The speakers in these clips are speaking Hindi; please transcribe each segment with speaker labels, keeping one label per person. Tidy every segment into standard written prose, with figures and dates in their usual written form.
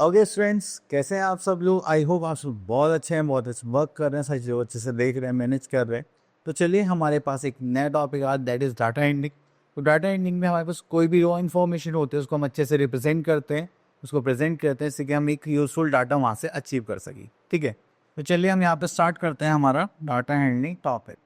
Speaker 1: ओके स्टूडेंट्स, कैसे हैं आप सब लोग। आई होप आप सब बहुत अच्छे हैं, बहुत अच्छे वर्क कर रहे हैं, सारी चीज़ों अच्छे से देख रहे हैं, मैनेज कर रहे हैं। तो चलिए हमारे पास एक नया टॉपिक आज, दैट इज़ डाटा एंडिंग। तो डाटा एंडिंग में हमारे पास कोई भी रॉ इन्फॉर्मेशन होती है उसको हम अच्छे से रिप्रेजेंट करते हैं, उसको प्रेजेंट करते हैं, इससे कि हम एक यूजफुल डाटा वहाँ से अचीव कर सकें। ठीक है, तो चलिए हम यहाँ पे स्टार्ट करते हैं हमारा डाटा हैंडलिंग टॉपिक।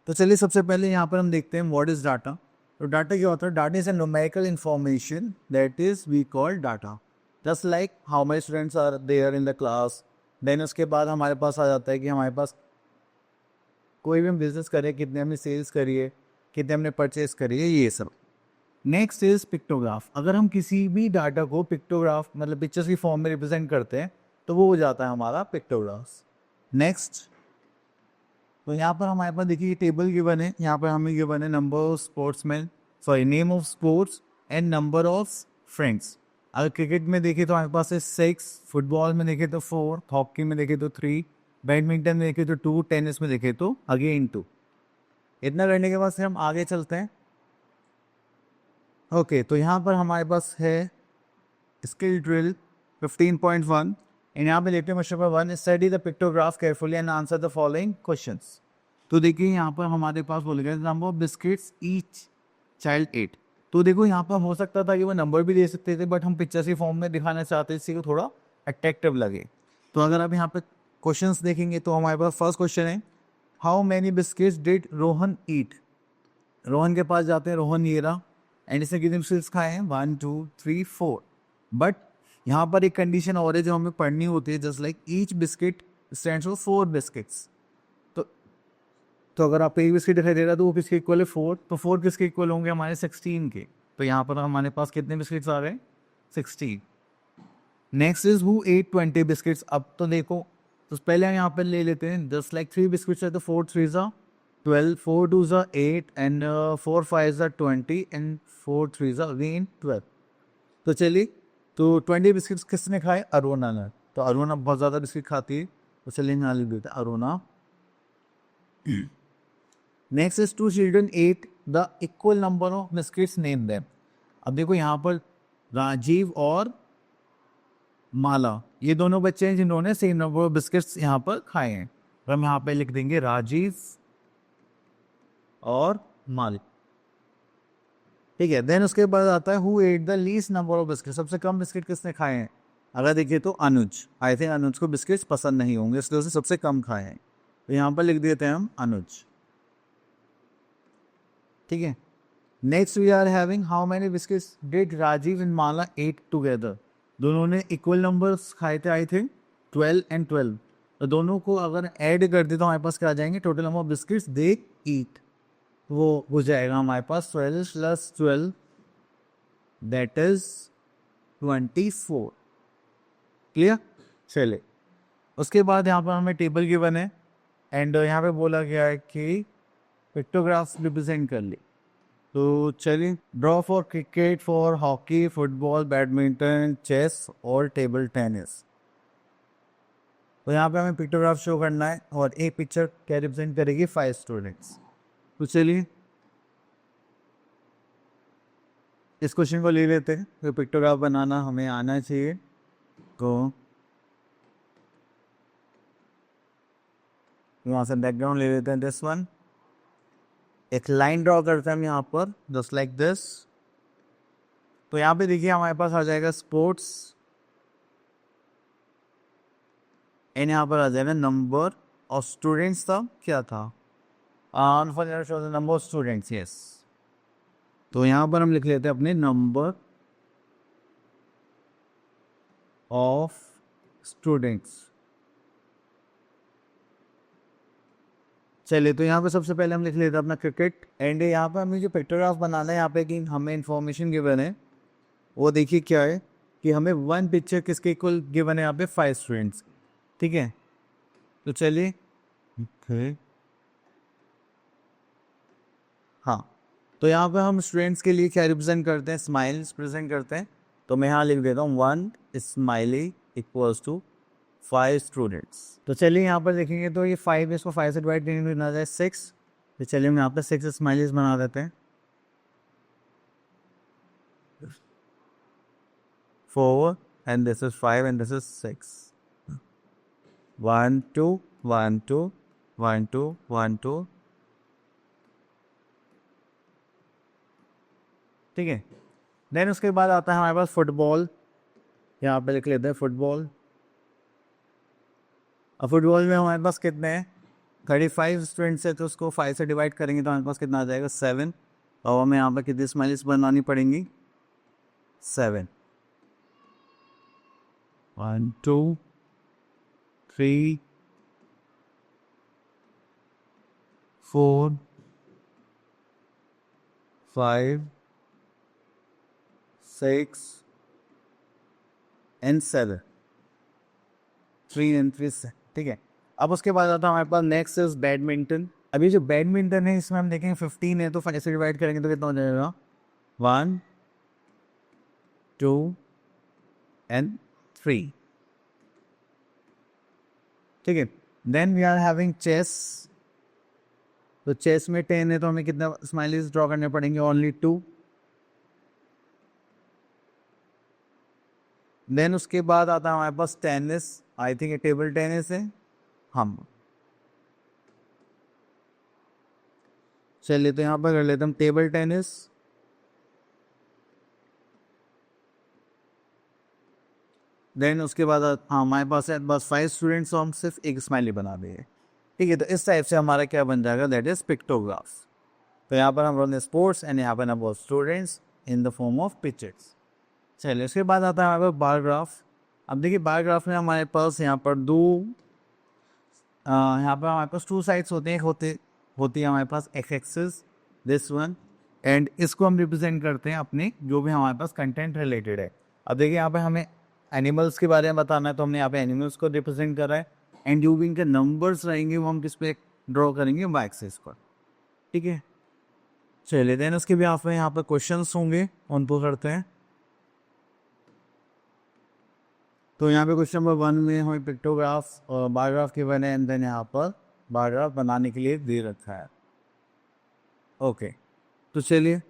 Speaker 1: तो चलिए सबसे पहले यहाँ पर हम देखते हैं व्हाट इज़ डाटा। तो डाटा क्या होता है? Data is a numerical information that is we call data, just like how many students are there in the class. Then उसके बाद हमारे पास आ जाता है कि हमारे पास कोई भी हम बिजनेस करें, कितने हमने सेल्स करी है, कितने हमने परचेज करी है, ये सब। Next is pictograph. अगर हम किसी भी डाटा को पिक्टोग्राफ मतलब पिक्चर्स की फॉर्म में रिप्रेजेंट करते हैं तो वो हो जाता है हमारा पिक्टोग्राफ। नेक्स्ट, तो यहाँ पर हमारे पास देखिए टेबल गिवन है, यहाँ पर हमें गिवन है number of sportsman, sorry name of sports and number of friends. अगर क्रिकेट में देखें तो हमारे पास है 6, फुटबॉल में देखें तो 4, हॉकी में देखें तो 3, बैडमिंटन में देखें तो 2, टेनिस में देखें तो अगेन 2। इतना करने के बाद से हम आगे चलते हैं। ओके, तो यहाँ पर हमारे पास है स्किल ड्रिल 15.1 एंड यहाँ पे देखते हैं question number 1, study the pictograph carefully and answer the following questions. तो देखिए यहाँ पर हमारे पास बोले गए number of biscuits each child 8। तो देखो यहाँ पर हो सकता था कि वो नंबर भी दे सकते थे, बट हम पिक्चर की फॉर्म में दिखाना चाहते हैं, इसी को थोड़ा अट्रैक्टिव लगे। तो अगर आप यहाँ पे क्वेश्चंस देखेंगे तो हमारे पास फर्स्ट क्वेश्चन है, how many biscuits did Rohan eat. Rohan के पास जाते हैं, रोहन ये रहा, एंड इसने कितने बिस्किट्स खाए हैं, 1 2 3 4। बट यहाँ पर एक कंडीशन और है जो हमें पढ़नी होती है, just like each biscuit stands for 4 biscuits. तो अगर आपको एक बिस्किट दिखाई दे रहा है तो वो किसके इक्वल है, 4। तो 4 किसके इक्वल होंगे, हमारे 16 के। तो यहाँ पर हमारे पास कितने बिस्किट्स आ रहे हैं, 16। Next is who ate 20 biscuits. अब तो देखो, तो पहले हम यहाँ पर ले लेते हैं, जस्ट लाइक 3 बिस्किट्स है तो 4 3 ज़ा 12, 4 2 ज़ा 8 एंड 4 5 ज़ा 20 एंड 4 3 ज़ा अगेन 12। तो चलिए, तो 20 बिस्किट्स किसने खाए, अरुणा ने। तो अरुणा बहुत ज़्यादा बिस्किट खाती है, तो चलिए यहाँ लिख देते हैं Aruna. Next is 2 children at the equal number of biscuits, name them. अब देखो यहाँ पर राजीव और माला, ये दोनों बच्चे हैं जिन्होंने सेम नंबर ऑफ बिस्किट्स यहाँ पर खाए हैं। तो हम यहाँ पे लिख देंगे राजीव और माला। ठीक है, देन उसके बाद आता है who at the least number of biscuit. सबसे कम बिस्किट किसने खाए हैं, अगर देखिए तो अनुज। आई थिंक अनुज को बिस्किट्स पसंद नहीं होंगे, इसलिए उसे सबसे कम खाए हैं। तो यहाँ पर लिख देते हैं हम अनुज। ठीक है, next we are having how many biscuits did Rajiv and Mala ate together. दोनों ने इक्वल नंबर्स खाए थे, आई थिंक 12 एंड 12। तो दोनों को अगर ऐड कर दे तो हमारे पास क्या आ जाएंगे, टोटल नंबर ऑफ बिस्किट्स दे ईट, वो हो जाएगा हमारे पास 12 + 12 दैट इज 24। क्लियर। चले, उसके बाद यहाँ पर हमें टेबल गिवन है एंड यहाँ पे बोला गया है कि पिक्टोग्राफ्स रिप्रेजेंट कर ली। तो चलिए, draw for cricket, for hockey, football, badminton, chess और टेबल टेनिस। तो यहाँ पे हमें पिक्टोग्राफ शो करना है और एक पिक्चर क्या रिप्रेजेंट करेगी, 5 स्टूडेंट्स। तो चलिए इस क्वेश्चन को ले लेते हैं, तो पिक्टोग्राफ बनाना हमें आना चाहिए। तो यहाँ से बैकग्राउंड ले लेते हैं, दिस वन। एक लाइन ड्रॉ करते हैं हम यहाँ पर, जस्ट लाइक दिस। तो यहाँ पे देखिए हमारे पास आ जाएगा स्पोर्ट्स एंड यहाँ पर आ जाएगा नंबर ऑफ स्टूडेंट्स था, क्या था, नंबर ऑफ स्टूडेंट्स, यस। तो यहाँ पर हम लिख लेते हैं अपने नंबर ऑफ स्टूडेंट्स। चलिए, तो यहाँ पे सबसे पहले हम लिख लेते हैं अपना क्रिकेट एंड यहाँ पे हमें जो पिक्टोग्राफ बनाना है, यहाँ पे कि हमें इंफॉर्मेशन गिवन है, वो देखिए क्या है कि हमें 1 पिक्चर किसके इक्वल गिवन है, यहाँ पे 5 स्टूडेंट्स। ठीक है, तो चलिए हाँ, तो यहाँ पे हम स्टूडेंट्स के लिए क्या रिप्रेजेंट करते हैं, स्माइल्स प्रेजेंट करते हैं। तो मैं यहाँ लिख देता हूँ 1 स्माइली इक्वल्स टू 5 स्टूडेंट्स। तो चलिए यहाँ पर देखेंगे तो ये 5, इसको 5 से डिवाइड करना जाए 6। तो चलिए हम यहाँ पे 6 स्माइलीज बना देते हैं। 4 and this is 5 and this is 6. 1 2 1 2 1 2 1 2. ठीक है. देन उसके बाद आता है हमारे पास फुटबॉल. यहाँ पे लिख लेते हैं फुटबॉल. अब फुटबॉल में हमारे पास कितने हैं? 35 स्टूडेंट्स है, तो उसको 5 से डिवाइड करेंगे तो हमारे पास कितना आ जाएगा? 7. और हमें यहाँ पर कितनी स्माइलीज बनानी पड़ेंगी? 7. 1 2 3 4 5 6 and 7. 3 and 3. ठीक है. अब उसके बाद आता है हमारे पास नेक्स्ट इज बैडमिंटन. अभी जो बैडमिंटन है इसमें हम देखेंगे 15 है, तो 5 से डिवाइड करेंगे तो कितना हो जाएगा? 1 2 and 3. ठीक है. Then we are having chess. तो चेस में 10 है, तो हमें कितना स्माइलीज ड्रॉ करने पड़ेंगे? ओनली 2. देन उसके बाद आता है हमारे पास टेनिस. आई थिंक ये टेबल टेनिस है. हम चलिए तो यहाँ पर कर लेते हम टेबल टेनिस. देन उसके बाद हाँ हमारे पास है बस 5 स्टूडेंट्स, तो हम सिर्फ एक स्माइली बना देंगे. ठीक है. तो इस टाइप से हमारा क्या बन जाएगा? That is pictograph. तो यहाँ पर हम बोलते स्पोर्ट्स एंड यहाँ पर हम बोल students in the form of pictures. चलिए उसके बाद आता है हमारे पास बार ग्राफ. अब देखिए बार ग्राफ में हमारे पास यहाँ पर यहाँ पर हमारे पास 2 साइड्स होते हैं. होती है हमारे पास x axis, this one, and इसको हम रिप्रेजेंट करते हैं अपने जो भी हमारे पास कंटेंट रिलेटेड है. अब देखिए यहाँ पे हमें एनिमल्स के बारे में बताना है, तो हमने यहाँ पे एनिमल्स को रिप्रेजेंट करा है. एंड जो भी इनके नंबर्स रहेंगे वो हम किस पे ड्रॉ करेंगे? वाई एक्सिस पर. ठीक है. चलिए देन उसके भी यहाँ पर क्वेश्चंस होंगे, उनको करते हैं. तो यहाँ पे क्वेश्चन नंबर 1 में हमें पिक्टोग्राफ और बायोग्राफ के बने, एंड देन यहाँ पर बायोग्राफ बनाने के लिए दे रखा है. ओके. तो चलिए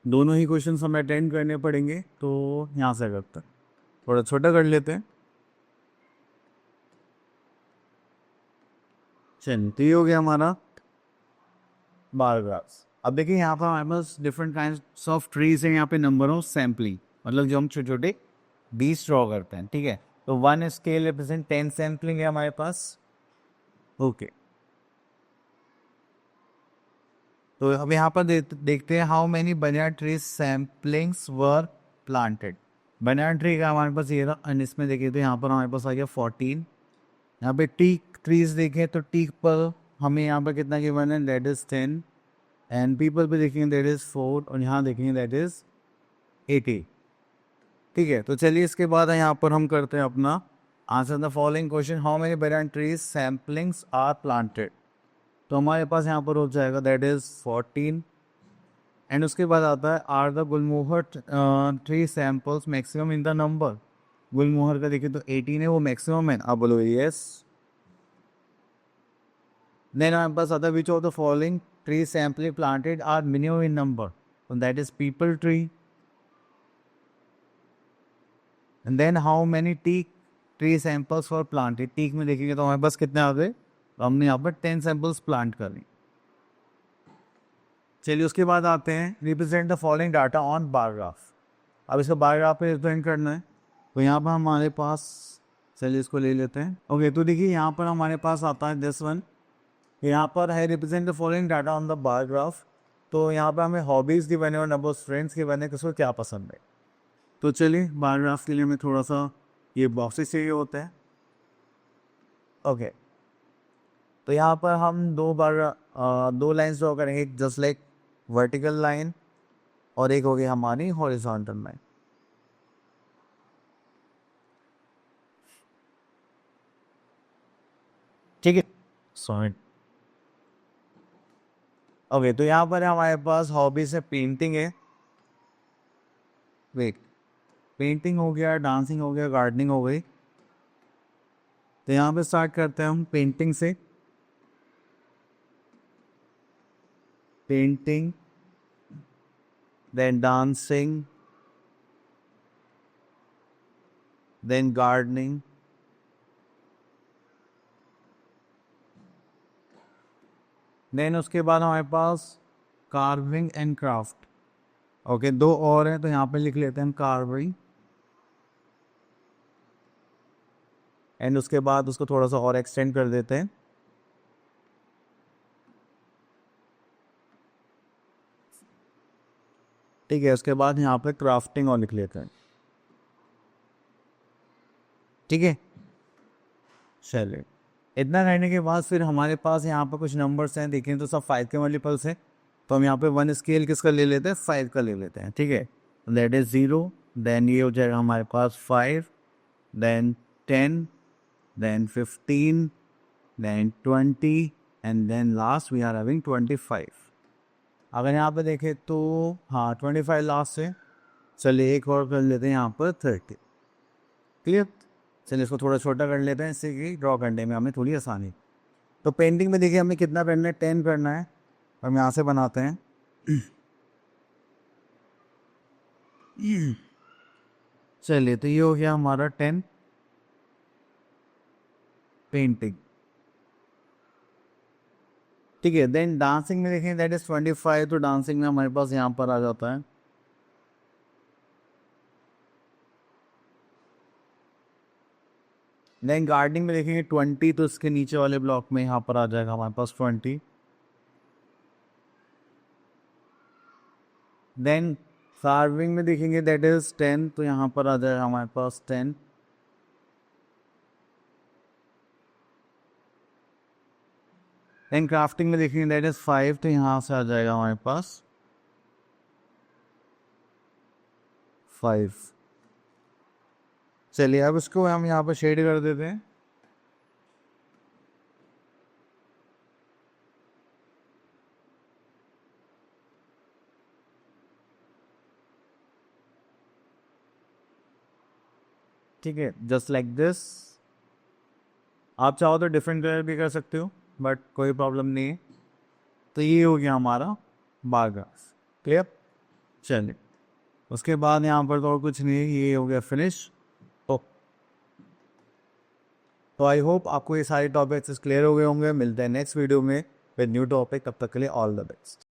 Speaker 1: दोनों ही क्वेश्चन हमें अटेंड करने पड़ेंगे, तो यहाँ से करते हैं. थोड़ा छोटा कर लेते हैं. चलिए तो ये हो गया हमारा बायोग्राफ्स. अब देखिए यहाँ पर हमारे पास डिफरेंट काइंड्स ऑफ ट्रीज हैं. यहाँ पे नंबर ऑफ सैम्पलिंग, मतलब जो हम छोटे छोटे बीज ड्रॉ करते हैं. ठीक है. तो 1 स्केल रिप्रेजेंट 10 सैम्पलिंग है हमारे पास. ओके. तो अब यहाँ पर देखते हैं how many banana tree samplings were planted. Banana tree का हमारे पास ये था, एंड इसमें देखिए तो यहाँ पर हमारे पास आ गया 14. यहाँ पे टीक ट्रीज देखें तो टीक पर हमें यहाँ पर कितना गिवन है? That is 10. एंड पीपल पे देखेंगे दैट इज 4, और यहाँ देखेंगे दैट इज 80. ठीक है. तो चलिए इसके बाद यहाँ पर हम करते हैं अपना answer the following question. How many banana trees samplings are planted. तो हमारे पास यहाँ पर हो जाएगा दैट इज 14. एंड उसके बाद आता है are the gulmohar tree samples maximum in the number. गुलमोहर का देखिए तो 18 है, वो मैक्सिमम है. आप बोलो यस. देन हमारे पास आता है which of the following tree sampling planted are minimum in number. तो that is peepal tree. And then how many teak tree samples for planted. Teak में देखेंगे तो हमारे पास कितने आ गए? तो हमने यहाँ पर 10 सैंपल्स प्लांट कर ली. चलिए उसके बाद आते हैं represent the following data on bar graph. अब इसको बार ग्राफ पे रिप्रेजेंट करना है. तो यहाँ पर हमारे पास, चलिए इसको ले लेते हैं. ओके. तो देखिए यहाँ पर हमारे पास आता है दिस वन. यहाँ पर है represent the following data on the bar graph. तो यहाँ पर हमें हॉबीज़ के बने और नंबर ऑफ फ्रेंड्स के बने, किसको क्या पसंद है. तो चलिए बार ग्राफ के लिए हमें थोड़ा सा ये बॉक्सेस चाहिए होता है. ओके. तो यहाँ पर हम दो लाइंस ड्रॉ करेंगे, एक जस्ट लाइक वर्टिकल लाइन और एक हो गई हमारी हॉरिजॉन्टल लाइन. ठीक है. सॉरी. ओके. तो यहाँ पर हमारे पास हॉबीज है, पेंटिंग है. वेट, पेंटिंग हो गया, डांसिंग हो गया, गार्डनिंग हो गई. तो यहाँ पे स्टार्ट करते हैं हम पेंटिंग से. Painting, then dancing, then gardening, then उसके बाद हमारे पास कार्विंग एंड क्राफ्ट। ओके, दो और हैं तो यहाँ पे लिख लेते हैं कार्विंग, एंड उसके बाद उसको थोड़ा सा और एक्सटेंड कर देते हैं। ठीक है, उसके बाद यहाँ पे क्राफ्टिंग और लिख लेते हैं। ठीक है, चलिए, इतना करने के बाद फिर हमारे पास यहाँ पर कुछ नंबर्स हैं, देखें तो सब 5 के मल्टीपल्स हैं। तो हम यहाँ पे 1 स्केल किसका ले लेते हैं, 5 का ले लेते हैं। ठीक है, दैट इज 0, देन ये हो जाएगा हमारे पास 5, then 10, then 15, then 20, and then last we are having 25। अगर यहाँ पे देखें तो हाँ 25 लास्ट है। चलिए एक और कर लेते हैं यहाँ पर 30। क्लियर, चलिए इसको थोड़ा छोटा कर लेते हैं, इससे कि ड्रॉ करने में हमें थोड़ी आसानी। तो पेंटिंग में देखिए हमें कितना करना है, 10 करना है। हम यहाँ से बनाते हैं चलिए, तो ये हो गया हमारा 10 पेंटिंग। ठीक है, देन डांसिंग में देखें दैट इज 25, तो डांसिंग में हमारे पास यहाँ पर आ जाता है। देन गार्डनिंग में देखेंगे 20, तो इसके नीचे वाले ब्लॉक में यहाँ पर आ जाएगा हमारे पास 20। देन कार्विंग में देखेंगे दैट इज 10, तो यहाँ पर आ जाएगा हमारे पास 10। देन क्राफ्टिंग में देखेंगे दैट इज 5, तो यहाँ से आ जाएगा हमारे पास 5। चलिए अब इसको हम यहाँ पर शेड कर देते हैं। ठीक है, जस्ट लाइक दिस। आप चाहो तो डिफरेंट कलर भी कर सकते हो, बट कोई प्रॉब्लम नहीं है। तो ये हो गया हमारा बारग्राफ। क्लियर, चलिए उसके बाद यहाँ पर तो और कुछ नहीं है, ये हो गया फिनिश। तो आई होप आपको ये सारे टॉपिक्स क्लियर हो गए होंगे। मिलते हैं नेक्स्ट वीडियो में विद न्यू टॉपिक, तब तक के लिए ऑल द बेस्ट।